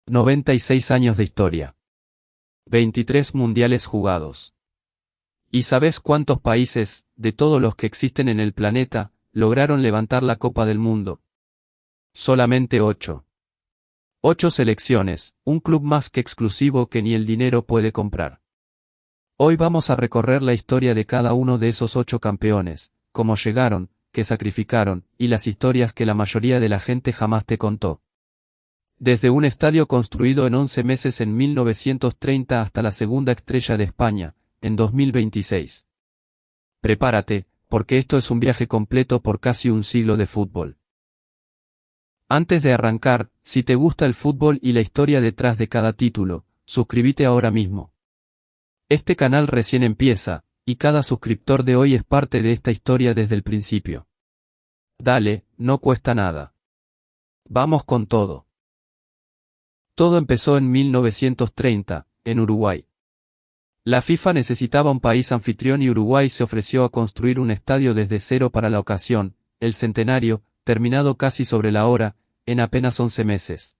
96 años de historia. 23 mundiales jugados. ¿Y sabes cuántos países, de todos los que existen en el planeta, lograron levantar la Copa del Mundo? Solamente 8. 8 selecciones, un club más que exclusivo que ni el dinero puede comprar. Hoy vamos a recorrer la historia de cada uno de esos 8 campeones, cómo llegaron, qué sacrificaron, y las historias que la mayoría de la gente jamás te contó. Desde un estadio construido en 11 meses en 1930 hasta la segunda estrella de España, en 2026. Prepárate, porque esto es un viaje completo por casi un siglo de fútbol. Antes de arrancar, si te gusta el fútbol y la historia detrás de cada título, suscríbete ahora mismo. Este canal recién empieza, y cada suscriptor de hoy es parte de esta historia desde el principio. Dale, no cuesta nada. Vamos con todo. Todo empezó en 1930, en Uruguay. La FIFA necesitaba un país anfitrión y Uruguay se ofreció a construir un estadio desde cero para la ocasión, el Centenario, terminado casi sobre la hora, en apenas 11 meses.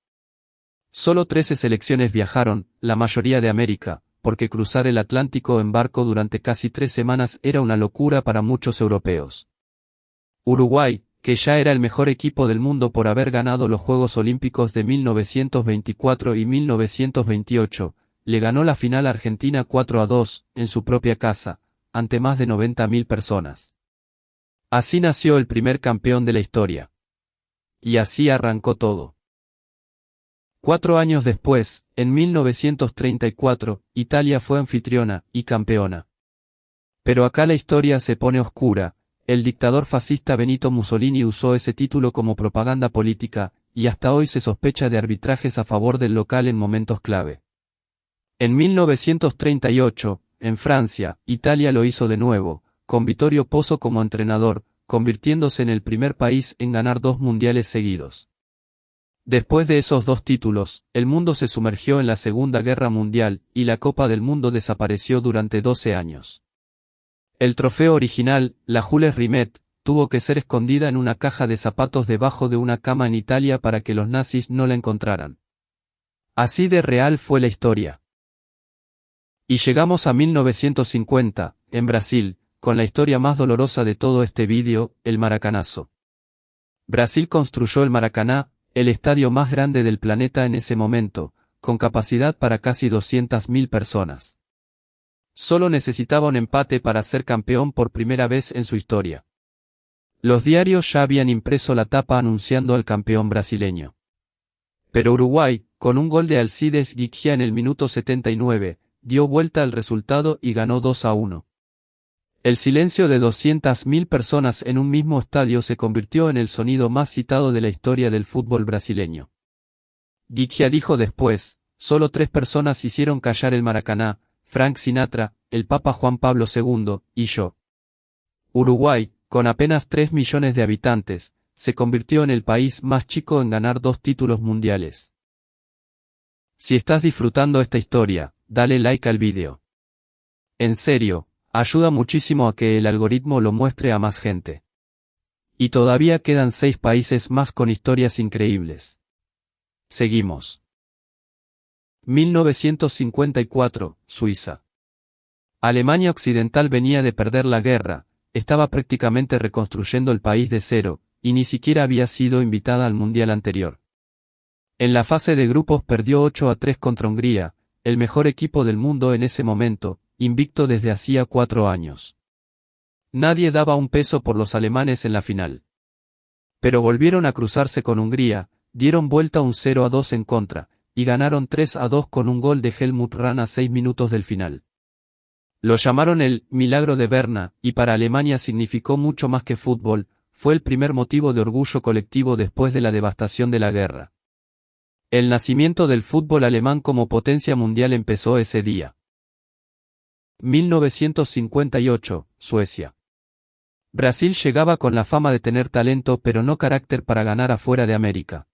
Solo 13 selecciones viajaron, la mayoría de América, porque cruzar el Atlántico en barco durante casi 3 semanas era una locura para muchos europeos. Uruguay, que ya era el mejor equipo del mundo por haber ganado los Juegos Olímpicos de 1924 y 1928, le ganó la final a Argentina 4-2, en su propia casa, ante más de 90.000 personas. Así nació el primer campeón de la historia. Y así arrancó todo. 4 años después, en 1934, Italia fue anfitriona y campeona. Pero acá la historia se pone oscura. El dictador fascista Benito Mussolini usó ese título como propaganda política, y hasta hoy se sospecha de arbitrajes a favor del local en momentos clave. En 1938, en Francia, Italia lo hizo de nuevo, con Vittorio Pozzo como entrenador, convirtiéndose en el primer país en ganar 2 mundiales seguidos. Después de esos 2 títulos, el mundo se sumergió en la Segunda Guerra Mundial, y la Copa del Mundo desapareció durante 12 años. El trofeo original, la Jules Rimet, tuvo que ser escondida en una caja de zapatos debajo de una cama en Italia para que los nazis no la encontraran. Así de real fue la historia. Y llegamos a 1950, en Brasil, con la historia más dolorosa de todo este vídeo, el Maracanazo. Brasil construyó el Maracaná, el estadio más grande del planeta en ese momento, con capacidad para casi 200.000 personas. Solo necesitaba un empate para ser campeón por primera vez en su historia. Los diarios ya habían impreso la tapa anunciando al campeón brasileño. Pero Uruguay, con un gol de Alcides Guiquia en el minuto 79, dio vuelta al resultado y ganó 2-1. El silencio de 200.000 personas en un mismo estadio se convirtió en el sonido más citado de la historia del fútbol brasileño. Guiquia dijo después: solo 3 personas hicieron callar el Maracaná, Frank Sinatra, el Papa Juan Pablo II, y yo. Uruguay, con apenas 3 millones de habitantes, se convirtió en el país más chico en ganar 2 títulos mundiales. Si estás disfrutando esta historia, dale like al vídeo. En serio, ayuda muchísimo a que el algoritmo lo muestre a más gente. Y todavía quedan 6 países más con historias increíbles. Seguimos. 1954, Suiza. Alemania Occidental venía de perder la guerra, estaba prácticamente reconstruyendo el país de cero, y ni siquiera había sido invitada al mundial anterior. En la fase de grupos perdió 8-3 contra Hungría, el mejor equipo del mundo en ese momento, invicto desde hacía 4 años. Nadie daba un peso por los alemanes en la final. Pero volvieron a cruzarse con Hungría, dieron vuelta un 0-2 en contra, y ganaron 3-2 con un gol de Helmut Rahn a 6 minutos del final. Lo llamaron el «milagro de Berna», y para Alemania significó mucho más que fútbol, fue el primer motivo de orgullo colectivo después de la devastación de la guerra. El nacimiento del fútbol alemán como potencia mundial empezó ese día. 1958, Suecia. Brasil llegaba con la fama de tener talento pero no carácter para ganar afuera de América.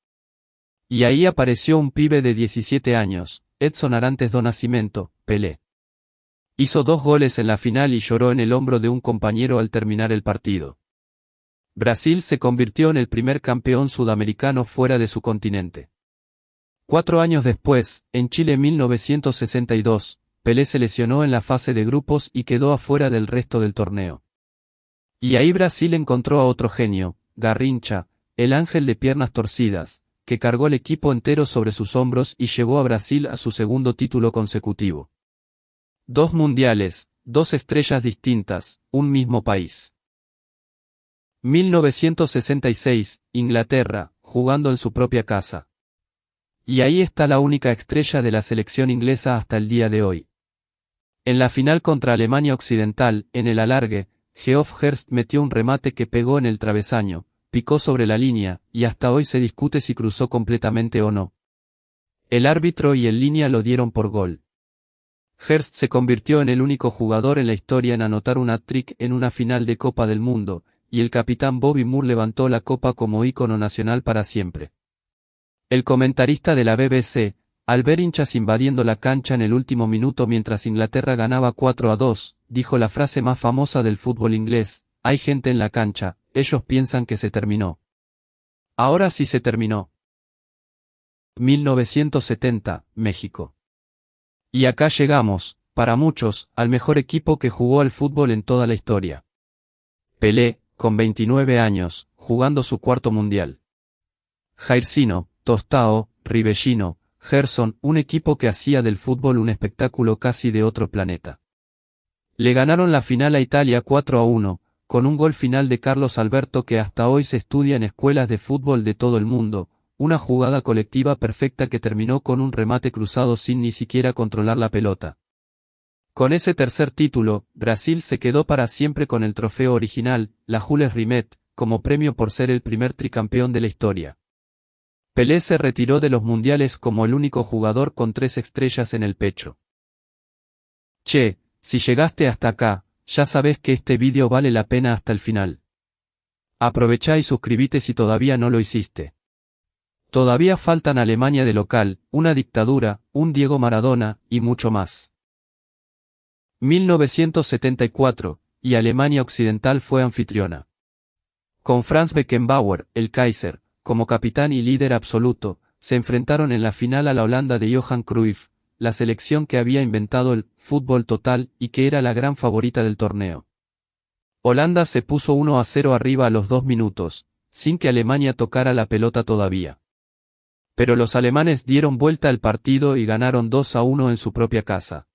Y ahí apareció un pibe de 17 años, Edson Arantes do Nascimento, Pelé. Hizo 2 goles en la final y lloró en el hombro de un compañero al terminar el partido. Brasil se convirtió en el primer campeón sudamericano fuera de su continente. 4 años después, en Chile 1962, Pelé se lesionó en la fase de grupos y quedó afuera del resto del torneo. Y ahí Brasil encontró a otro genio, Garrincha, el ángel de piernas torcidas, que cargó el equipo entero sobre sus hombros y llevó a Brasil a su segundo título consecutivo. 2 mundiales, 2 estrellas distintas, un mismo país. 1966, Inglaterra, jugando en su propia casa. Y ahí está la única estrella de la selección inglesa hasta el día de hoy. En la final contra Alemania Occidental, en el alargue, Geoff Hurst metió un remate que pegó en el travesaño, picó sobre la línea, y hasta hoy se discute si cruzó completamente o no. El árbitro y el línea lo dieron por gol. Hurst se convirtió en el único jugador en la historia en anotar un hat-trick en una final de Copa del Mundo, y el capitán Bobby Moore levantó la copa como ícono nacional para siempre. El comentarista de la BBC, al ver hinchas invadiendo la cancha en el último minuto mientras Inglaterra ganaba 4-2, dijo la frase más famosa del fútbol inglés: "Hay gente en la cancha, ellos piensan que se terminó. Ahora sí se terminó". 1970, México. Y acá llegamos, para muchos, al mejor equipo que jugó al fútbol en toda la historia. Pelé, con 29 años, jugando su cuarto mundial. Jairzinho, Tostao, Ribellino, Gerson, un equipo que hacía del fútbol un espectáculo casi de otro planeta. Le ganaron la final a Italia 4-1, con un gol final de Carlos Alberto que hasta hoy se estudia en escuelas de fútbol de todo el mundo, una jugada colectiva perfecta que terminó con un remate cruzado sin ni siquiera controlar la pelota. Con ese tercer título, Brasil se quedó para siempre con el trofeo original, la Jules Rimet, como premio por ser el primer tricampeón de la historia. Pelé se retiró de los mundiales como el único jugador con 3 estrellas en el pecho. Che, si llegaste hasta acá, ya sabes que este vídeo vale la pena hasta el final. Aprovechá y suscríbete si todavía no lo hiciste. Todavía faltan Alemania de local, una dictadura, un Diego Maradona, y mucho más. 1974, y Alemania Occidental fue anfitriona. Con Franz Beckenbauer, el Kaiser, como capitán y líder absoluto, se enfrentaron en la final a la Holanda de Johan Cruyff, la selección que había inventado el fútbol total y que era la gran favorita del torneo. Holanda se puso 1-0 arriba a los 2 minutos, sin que Alemania tocara la pelota todavía. Pero los alemanes dieron vuelta al partido y ganaron 2-1 en su propia casa.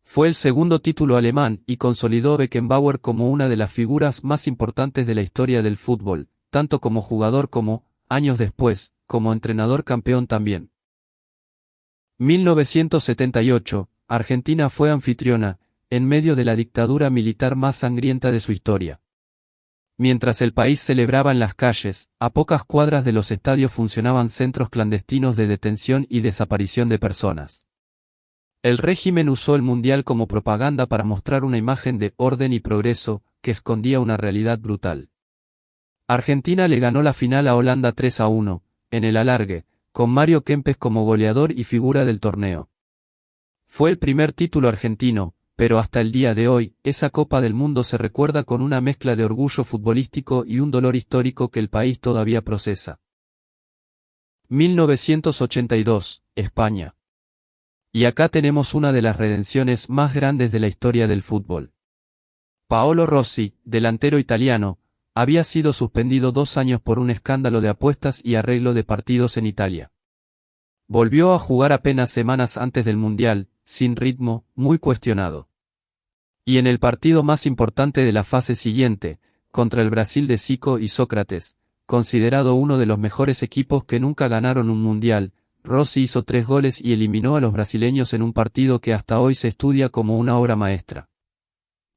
Fue el segundo título alemán y consolidó a Beckenbauer como una de las figuras más importantes de la historia del fútbol, tanto como jugador como, años después, como entrenador campeón también. 1978, Argentina fue anfitriona, en medio de la dictadura militar más sangrienta de su historia. Mientras el país celebraba en las calles, a pocas cuadras de los estadios funcionaban centros clandestinos de detención y desaparición de personas. El régimen usó el mundial como propaganda para mostrar una imagen de orden y progreso, que escondía una realidad brutal. Argentina le ganó la final a Holanda 3-1, en el alargue, con Mario Kempes como goleador y figura del torneo. Fue el primer título argentino, pero hasta el día de hoy, esa Copa del Mundo se recuerda con una mezcla de orgullo futbolístico y un dolor histórico que el país todavía procesa. 1982, España. Y acá tenemos una de las redenciones más grandes de la historia del fútbol. Paolo Rossi, delantero italiano, había sido suspendido 2 años por un escándalo de apuestas y arreglo de partidos en Italia. Volvió a jugar apenas semanas antes del Mundial, sin ritmo, muy cuestionado. Y en el partido más importante de la fase siguiente, contra el Brasil de Zico y Sócrates, considerado uno de los mejores equipos que nunca ganaron un Mundial, Rossi hizo 3 goles y eliminó a los brasileños en un partido que hasta hoy se estudia como una obra maestra.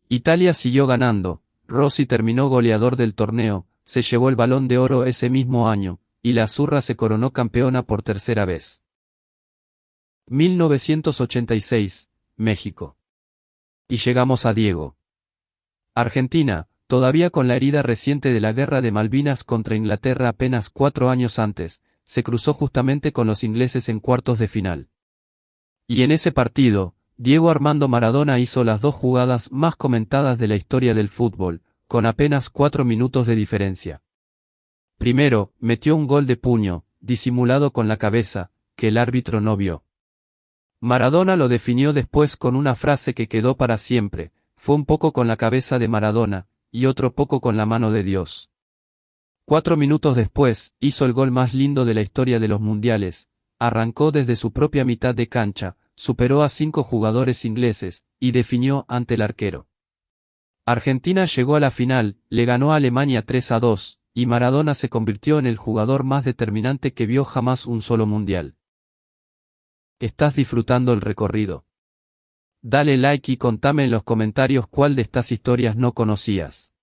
Italia siguió ganando, Rossi terminó goleador del torneo, se llevó el Balón de Oro ese mismo año, y la Azzurra se coronó campeona por tercera vez. 1986, México. Y llegamos a Diego. Argentina, todavía con la herida reciente de la Guerra de Malvinas contra Inglaterra apenas 4 años antes, se cruzó justamente con los ingleses en cuartos de final. Y en ese partido, Diego Armando Maradona hizo las 2 jugadas más comentadas de la historia del fútbol, con apenas 4 minutos de diferencia. Primero, metió un gol de puño, disimulado con la cabeza, que el árbitro no vio. Maradona lo definió después con una frase que quedó para siempre: fue un poco con la cabeza de Maradona, y otro poco con la mano de Dios. 4 minutos después, hizo el gol más lindo de la historia de los mundiales, arrancó desde su propia mitad de cancha, superó a 5 jugadores ingleses, y definió ante el arquero. Argentina llegó a la final, le ganó a Alemania 3-2, y Maradona se convirtió en el jugador más determinante que vio jamás un solo mundial. ¿Estás disfrutando el recorrido? Dale like y contame en los comentarios cuál de estas historias no conocías.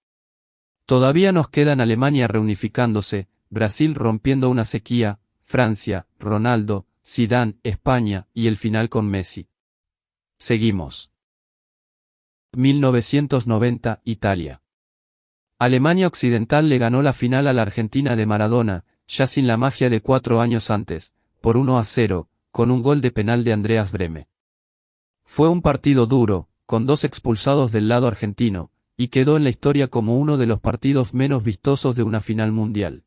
Todavía nos quedan Alemania reunificándose, Brasil rompiendo una sequía, Francia, Ronaldo, Zidane, España, y el final con Messi. Seguimos. 1990, Italia. Alemania Occidental le ganó la final a la Argentina de Maradona, ya sin la magia de 4 años antes, por 1-0, con un gol de penal de Andreas Brehme. Fue un partido duro, con 2 expulsados del lado argentino, y quedó en la historia como uno de los partidos menos vistosos de una final mundial.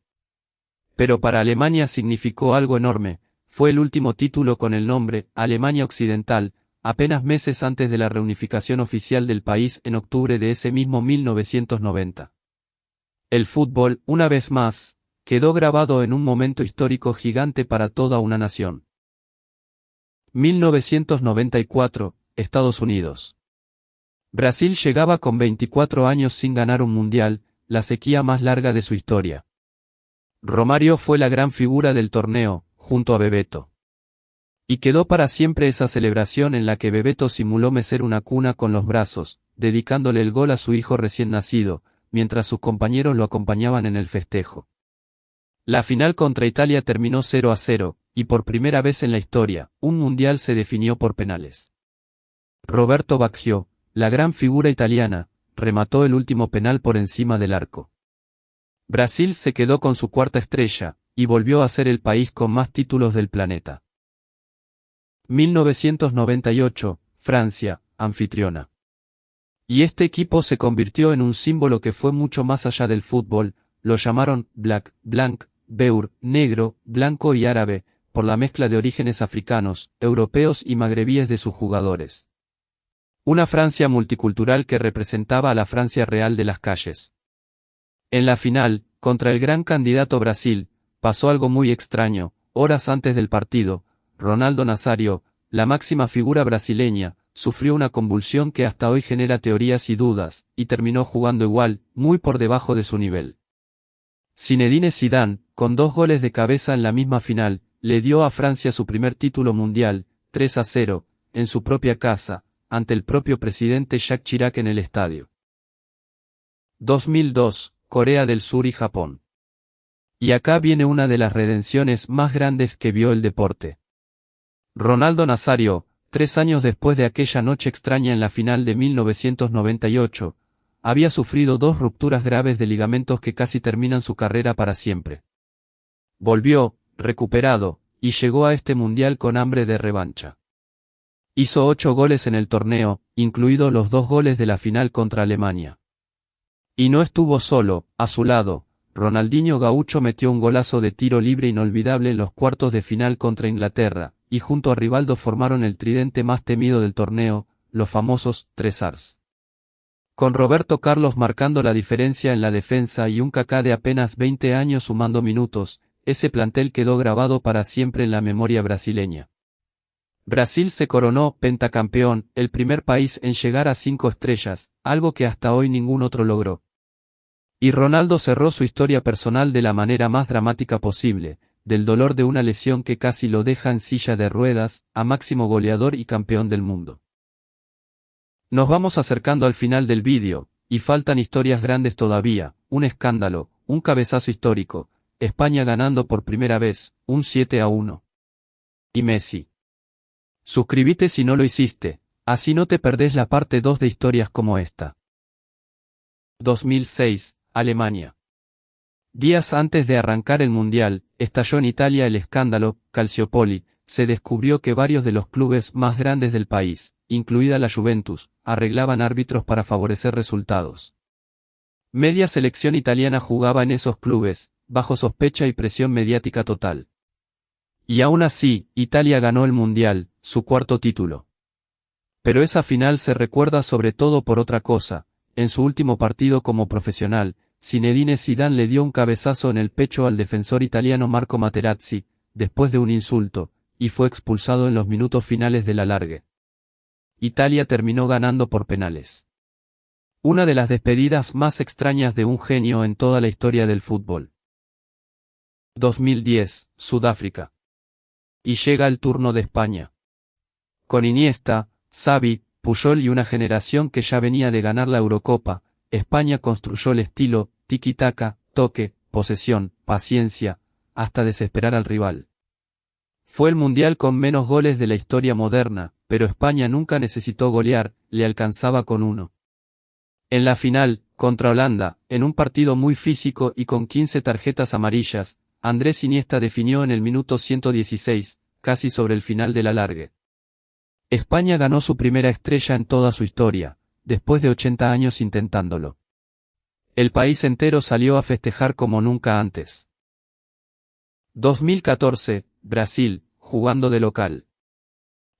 Pero para Alemania significó algo enorme, fue el último título con el nombre Alemania Occidental, apenas meses antes de la reunificación oficial del país en octubre de ese mismo 1990. El fútbol, una vez más, quedó grabado en un momento histórico gigante para toda una nación. 1994, Estados Unidos. Brasil llegaba con 24 años sin ganar un mundial, la sequía más larga de su historia. Romário fue la gran figura del torneo, junto a Bebeto. Y quedó para siempre esa celebración en la que Bebeto simuló mecer una cuna con los brazos, dedicándole el gol a su hijo recién nacido, mientras sus compañeros lo acompañaban en el festejo. La final contra Italia terminó 0-0, y por primera vez en la historia, un mundial se definió por penales. Roberto Baggio, la gran figura italiana, remató el último penal por encima del arco. Brasil se quedó con su 4ª estrella, y volvió a ser el país con más títulos del planeta. 1998, Francia, anfitriona. Y este equipo se convirtió en un símbolo que fue mucho más allá del fútbol, lo llamaron Black, Blanc, Beur, negro, blanco y árabe, por la mezcla de orígenes africanos, europeos y magrebíes de sus jugadores. Una Francia multicultural que representaba a la Francia real de las calles. En la final, contra el gran candidato Brasil, pasó algo muy extraño. Horas antes del partido, Ronaldo Nazário, la máxima figura brasileña, sufrió una convulsión que hasta hoy genera teorías y dudas, y terminó jugando igual, muy por debajo de su nivel. Zinedine Zidane, con 2 goles de cabeza en la misma final, le dio a Francia su primer título mundial, 3-0, en su propia casa, ante el propio presidente Jacques Chirac en el estadio. 2002, Corea del Sur y Japón. Y acá viene una de las redenciones más grandes que vio el deporte. Ronaldo Nazário, 3 años después de aquella noche extraña en la final de 1998, había sufrido 2 rupturas graves de ligamentos que casi terminan su carrera para siempre. Volvió, recuperado, y llegó a este mundial con hambre de revancha. Hizo 8 goles en el torneo, incluidos los 2 goles de la final contra Alemania. Y no estuvo solo, a su lado, Ronaldinho Gaucho metió un golazo de tiro libre inolvidable en los cuartos de final contra Inglaterra, y junto a Rivaldo formaron el tridente más temido del torneo, los famosos 3 Ars. Con Roberto Carlos marcando la diferencia en la defensa y un Kaká de apenas 20 años sumando minutos, ese plantel quedó grabado para siempre en la memoria brasileña. Brasil se coronó pentacampeón, el primer país en llegar a 5 estrellas, algo que hasta hoy ningún otro logró. Y Ronaldo cerró su historia personal de la manera más dramática posible, del dolor de una lesión que casi lo deja en silla de ruedas, a máximo goleador y campeón del mundo. Nos vamos acercando al final del vídeo, y faltan historias grandes todavía, un escándalo, un cabezazo histórico, España ganando por primera vez, un 7-1. Y Messi. Suscríbete si no lo hiciste, así no te perdés la parte 2 de historias como esta. 2006, Alemania. Días antes de arrancar el Mundial, estalló en Italia el escándalo Calciopoli, se descubrió que varios de los clubes más grandes del país, incluida la Juventus, arreglaban árbitros para favorecer resultados. Media selección italiana jugaba en esos clubes, bajo sospecha y presión mediática total. Y aún así, Italia ganó el Mundial, su cuarto título. Pero esa final se recuerda sobre todo por otra cosa. En su último partido como profesional, Zinedine Zidane le dio un cabezazo en el pecho al defensor italiano Marco Materazzi, después de un insulto, y fue expulsado en los minutos finales del alargue. Italia terminó ganando por penales. Una de las despedidas más extrañas de un genio en toda la historia del fútbol. 2010, Sudáfrica. Y llega el turno de España. Con Iniesta, Xavi, Puyol y una generación que ya venía de ganar la Eurocopa, España construyó el estilo, tiki-taka, toque, posesión, paciencia, hasta desesperar al rival. Fue el mundial con menos goles de la historia moderna, pero España nunca necesitó golear, le alcanzaba con uno. En la final, contra Holanda, en un partido muy físico y con 15 tarjetas amarillas, Andrés Iniesta definió en el minuto 116, casi sobre el final del alargue. España ganó su primera estrella en toda su historia, después de 80 años intentándolo. El país entero salió a festejar como nunca antes. 2014, Brasil, jugando de local.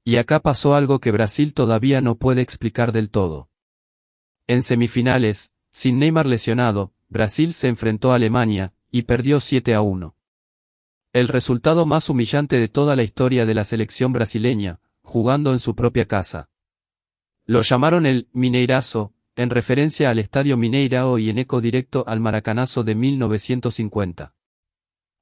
Y acá pasó algo que Brasil todavía no puede explicar del todo. En semifinales, sin Neymar lesionado, Brasil se enfrentó a Alemania, y perdió 7-1. El resultado más humillante de toda la historia de la selección brasileña, jugando en su propia casa. Lo llamaron el Mineirazo, en referencia al Estadio Mineirao y en eco directo al Maracanazo de 1950.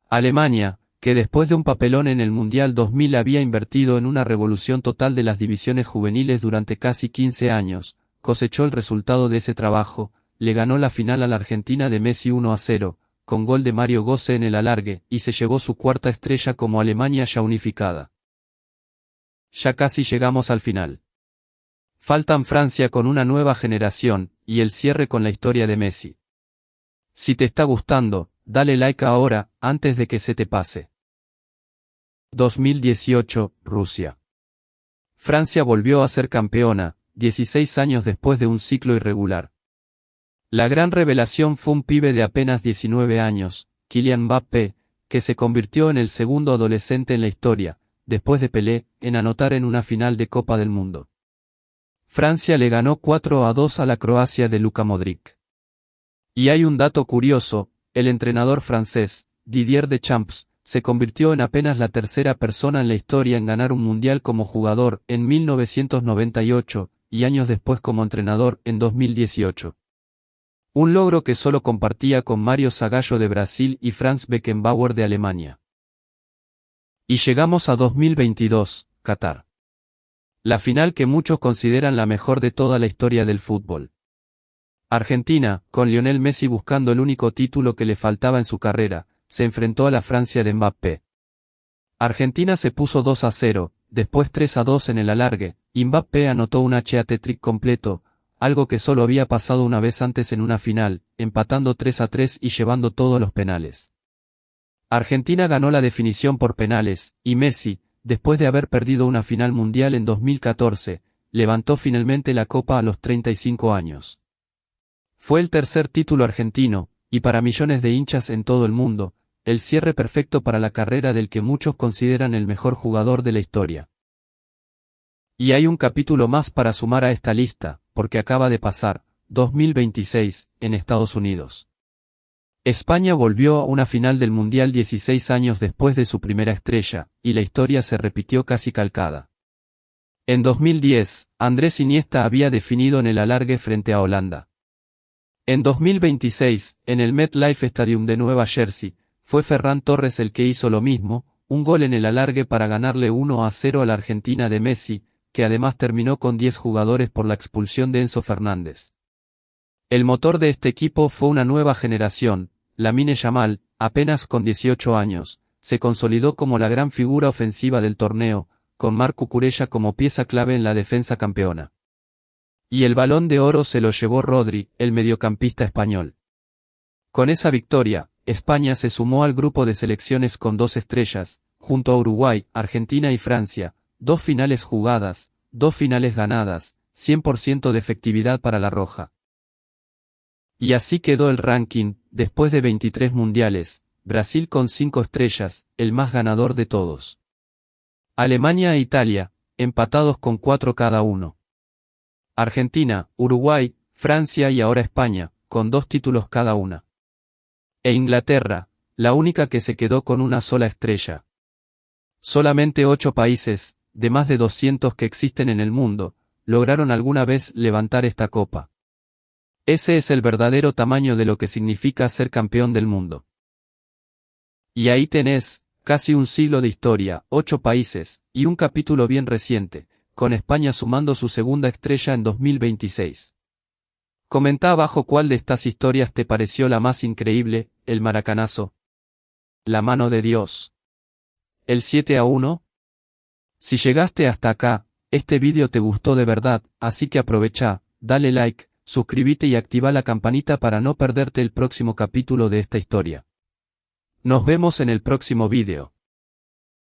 Alemania, que después de un papelón en el Mundial 2000 había invertido en una revolución total de las divisiones juveniles durante casi 15 años, cosechó el resultado de ese trabajo, le ganó la final a la Argentina de Messi 1-0, con gol de Mario Götze en el alargue, y se llevó su cuarta estrella como Alemania ya unificada. Ya casi llegamos al final. Faltan Francia con una nueva generación, y el cierre con la historia de Messi. Si te está gustando, dale like ahora, antes de que se te pase. 2018, Rusia. Francia volvió a ser campeona, 16 años después de un ciclo irregular. La gran revelación fue un pibe de apenas 19 años, Kylian Mbappé, que se convirtió en el segundo adolescente en la historia, después de Pelé, en anotar en una final de Copa del Mundo. Francia le ganó 4-2 a la Croacia de Luka Modric. Y hay un dato curioso, el entrenador francés, Didier Deschamps, se convirtió en apenas la tercera persona en la historia en ganar un mundial como jugador, en 1998, y años después como entrenador, en 2018. Un logro que solo compartía con Mario Zagallo de Brasil y Franz Beckenbauer de Alemania. Y llegamos a 2022, Qatar. La final que muchos consideran la mejor de toda la historia del fútbol. Argentina, con Lionel Messi buscando el único título que le faltaba en su carrera, se enfrentó a la Francia de Mbappé. Argentina se puso 2-0, después 3-2 en el alargue, y Mbappé anotó un hat-trick completo, algo que solo había pasado una vez antes en una final, empatando 3-3 y llevando todos los penales. Argentina ganó la definición por penales, y Messi, después de haber perdido una final mundial en 2014, levantó finalmente la copa a los 35 años. Fue el tercer título argentino, y para millones de hinchas en todo el mundo, el cierre perfecto para la carrera del que muchos consideran el mejor jugador de la historia. Y hay un capítulo más para sumar a esta lista, porque acaba de pasar, 2026, en Estados Unidos. España volvió a una final del Mundial 16 años después de su primera estrella, y la historia se repitió casi calcada. En 2010, Andrés Iniesta había definido en el alargue frente a Holanda. En 2026, en el MetLife Stadium de Nueva Jersey, fue Ferran Torres el que hizo lo mismo, un gol en el alargue para ganarle 1-0 a la Argentina de Messi, que además terminó con 10 jugadores por la expulsión de Enzo Fernández. El motor de este equipo fue una nueva generación. Lamine Yamal, apenas con 18 años, se consolidó como la gran figura ofensiva del torneo, con Marc Cucurella como pieza clave en la defensa campeona. Y el Balón de Oro se lo llevó Rodri, el mediocampista español. Con esa victoria, España se sumó al grupo de selecciones con 2 estrellas, junto a Uruguay, Argentina y Francia, 2 finales jugadas, 2 finales ganadas, 100% de efectividad para la roja. Y así quedó el ranking, después de 23 mundiales, Brasil con 5 estrellas, el más ganador de todos. Alemania e Italia, empatados con 4 cada uno. Argentina, Uruguay, Francia y ahora España, con 2 títulos cada una. E Inglaterra, la única que se quedó con una sola estrella. Solamente 8 países, de más de 200 que existen en el mundo, lograron alguna vez levantar esta copa. Ese es el verdadero tamaño de lo que significa ser campeón del mundo. Y ahí tenés, casi un siglo de historia, 8 países, y un capítulo bien reciente, con España sumando su segunda estrella en 2026. Comenta abajo cuál de estas historias te pareció la más increíble, el maracanazo, la mano de Dios, el 7-1. Si llegaste hasta acá, este vídeo te gustó de verdad, así que aprovecha, dale like, suscríbete y activa la campanita para no perderte el próximo capítulo de esta historia. Nos vemos en el próximo vídeo.